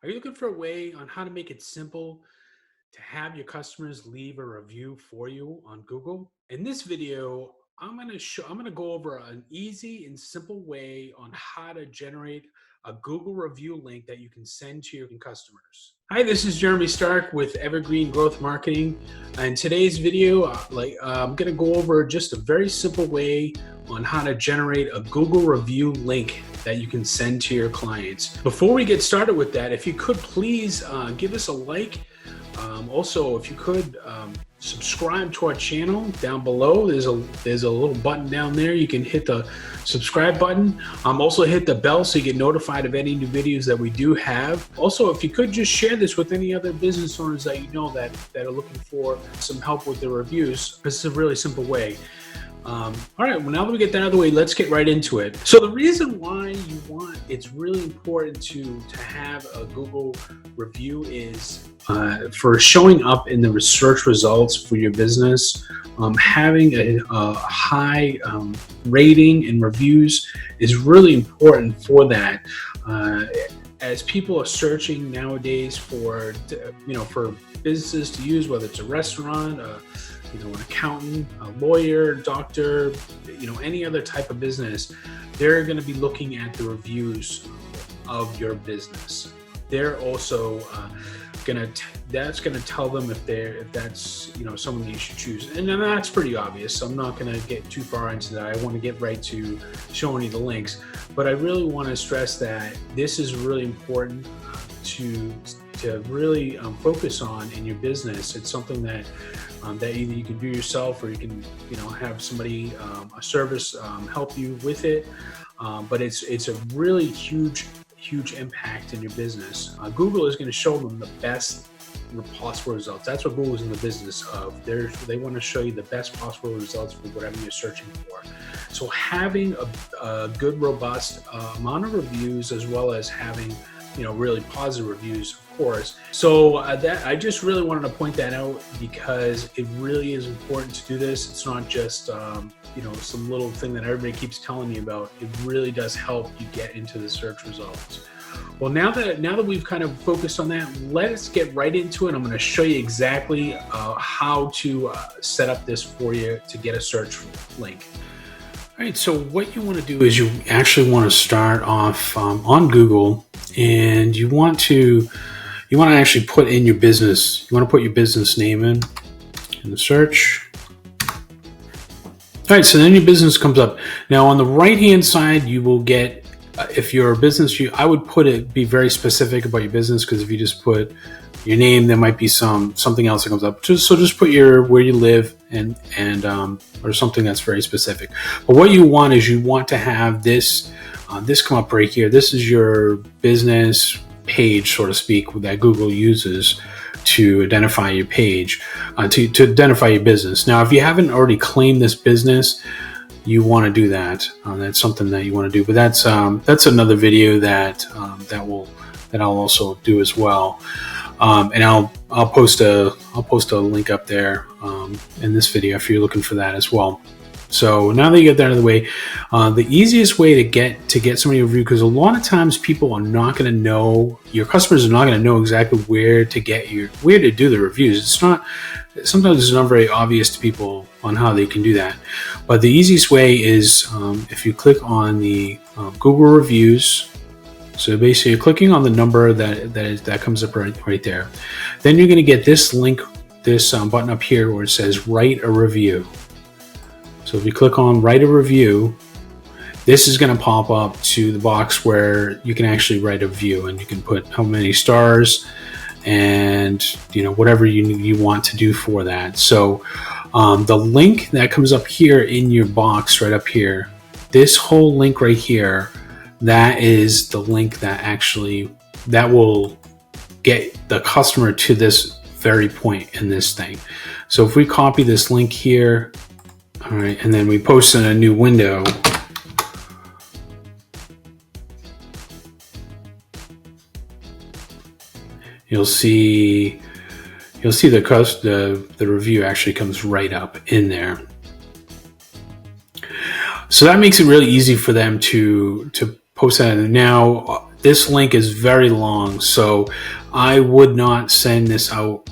Are you looking for a way on how to make it simple to have your customers leave a review for you on Google? In this video, I'm going to go over an easy and simple way on how to generate a Google review link that you can send to your customers. Hi, this is Jeremy Stark with Evergreen Growth Marketing. In today's video, I'm going to go over just a very simple way on how to generate a Google review link that you can send to your clients. Before we get started with that, if you could please give us a like. Also, if you could subscribe to our channel down below, there's a little button down there. You can hit the subscribe button. Also hit the bell so you get notified of any new videos that we do have. Also, if you could just share this with any other business owners that you know that are looking for some help with their reviews. This is a really simple way. All right, well, now that we get that out of the way, let's get right into it. So the reason why it's really important to have a Google review is for showing up in the search results for your business. Having a high rating and reviews is really important for that. As people are searching nowadays for businesses to use, whether it's a restaurant, an accountant, a lawyer, doctor, any other type of business, they're going to be looking at the reviews of your business. They're also that's going to tell them if that's someone you should choose, and then that's pretty obvious. So I'm not going to get too far into that. I want to get right to showing you the links, but I really want to stress that this is really important to really focus on in your business. It's something that either you can do yourself or you can have somebody, a service, help you with it. But it's a really huge impact in your business. Google is going to show them the best possible results. That's what Google's in the business of. They want to show you the best possible results for whatever you're searching for. So having a good, robust amount of reviews, as well as having really positive reviews, of course. So that I just really wanted to point that out because it really is important to do this. It's not just some little thing that everybody keeps telling me about. It really does help you get into the search results. Well, now that we've kind of focused on that, let's get right into it. I'm going to show you exactly how to set up this for you to get a search link. All right, so what you want to do is you actually want to start off on Google, and you want to actually put in your business. You want to put your business name in the search. All right, so then your business comes up. Now on the right-hand side, you will get, if you're a business, I would be very specific about your business, because if you just put your name, there might be something else that comes up. Just put where you live and or something that's very specific. But what you want is you want to have this come up right here. This is your business page, so to speak, that Google uses to identify your page, to identify your business. Now, if you haven't already claimed this business, you want to do that. That's something that you want to do. But that's another video that I'll also do as well. And I'll post a link up there in this video if you're looking for that as well. So now that you get that out of the way, the easiest way to get somebody to review, because a lot of times people are not going to know, your customers are not going to know exactly where to do the reviews. Sometimes it's not very obvious to people on how they can do that. But the easiest way is if you click on the Google reviews. So basically, you're clicking on the number that comes up right there. Then you're going to get this link, this button up here where it says write a review. So if you click on write a review, this is going to pop up to the box where you can actually write a review, and you can put how many stars and whatever you want to do for that. So the link that comes up here in your box right up here, this whole link right here, that is the link that will get the customer to this very point in this thing. So if we copy this link here, all right, and then we post in a new window, you'll see the review actually comes right up in there. So that makes it really easy for them to post that. And now this link is very long, so I would not send this out.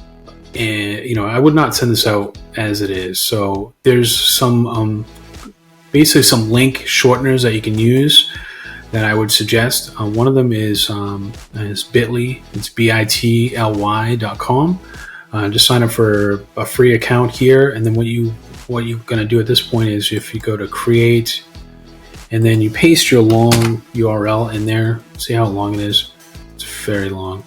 And I would not send this out as it is. So there's some basically some link shorteners that you can use that I would suggest. One of them is Bitly. It's bitly.com. Just sign up for a free account here, and then what you're going to do at this point is, if you go to create, and then you paste your long URL in there. See how long it is? It's very long.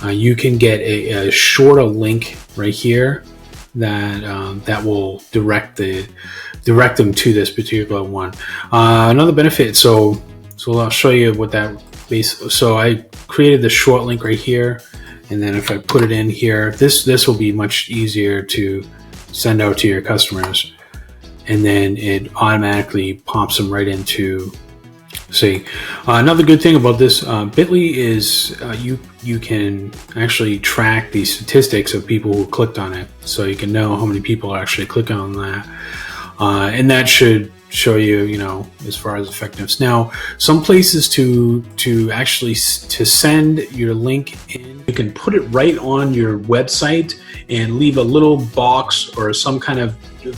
You can get a shorter link right here that will direct them to this particular one. Another benefit. So I'll show you what that base. So I created the short link right here, and then if I put it in here, this will be much easier to send out to your customers, and then it automatically pops them right into. See, another good thing about this Bitly is you can actually track the statistics of people who clicked on it, so you can know how many people are actually clicking on that, and that should show you, as far as effectiveness. Now, some places to send your link in, you can put it right on your website and leave a little box or some kind of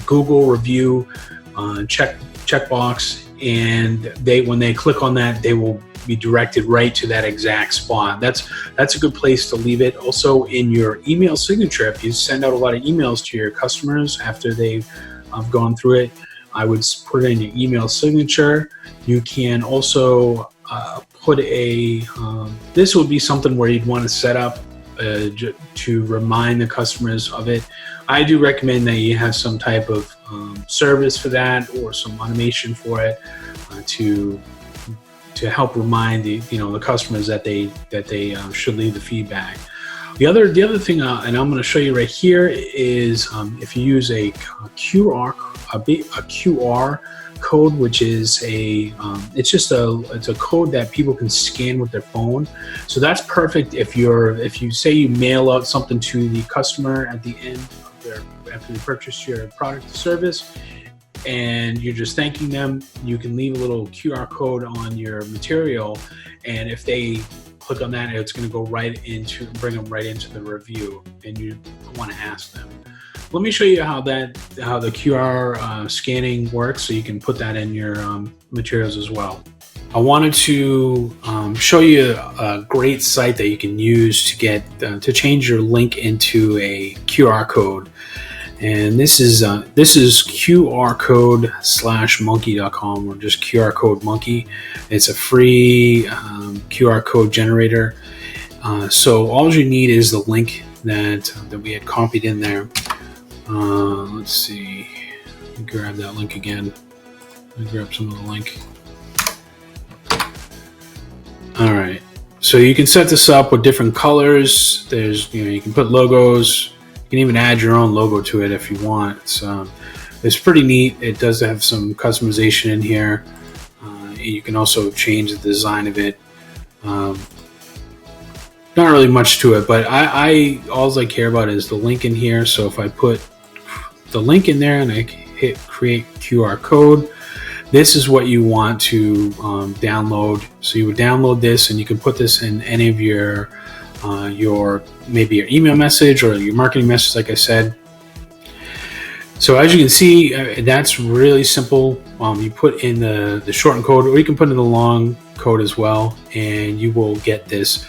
Google review checkbox. And when they click on that, they will be directed right to that exact spot. That's a good place to leave it. Also, in your email signature, if you send out a lot of emails to your customers after they've gone through it, I would put it in your email signature. You can also put this would be something where you'd want to set up to remind the customers of it. I do recommend that you have some type of service for that, or some automation for it, to help remind the customers that they should leave the feedback. The other thing, and I'm going to show you right here, is if you use a QR code, which is it's a code that people can scan with their phone. So that's perfect if you say you mail out something to the customer at the end after they purchase your product or service, and you're just thanking them. You can leave a little QR code on your material, and if they click on that, it's going to go bring them right into the review, and you want to ask them. Let me show you how the QR scanning works, so you can put that in your materials as well. I wanted to show you a great site that you can use to change your link into a QR code. And this is qrcode/monkey.com, or just QR code monkey. It's a free QR code generator. So all you need is the link that we had copied in there. Let's see. Let me grab that link again. Let me grab some of the link. All right. So you can set this up with different colors. You can put logos. You can even add your own logo to it if you want. It's pretty neat. It does have some customization in here. You can also change the design of it. Not really much to it, but all I care about is the link in here. So if I put the link in there and I hit create QR code, this is what you want to download. So you would download this, and you can put this in any of your maybe your email message or your marketing message, like I said. So as you can see, that's really simple. You put in the shortened code, or you can put in the long code as well, and you will get this.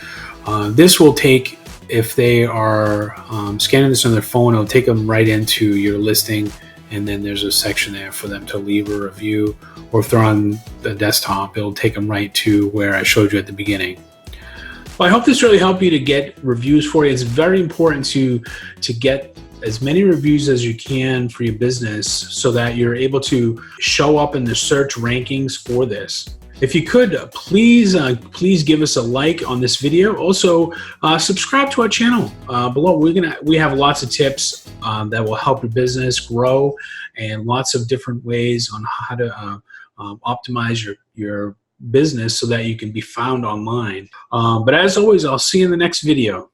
This will take, if they are scanning this on their phone, it'll take them right into your listing, and then there's a section there for them to leave a review, or if they're on the desktop, it'll take them right to where I showed you at the beginning. Well, I hope this really helped you to get reviews for you. It's very important to get as many reviews as you can for your business, so that you're able to show up in the search rankings for this. If you could, please give us a like on this video. Also, subscribe to our channel below. We have lots of tips that will help your business grow, and lots of different ways on how to optimize your business so that you can be found online. But as always, I'll see you in the next video.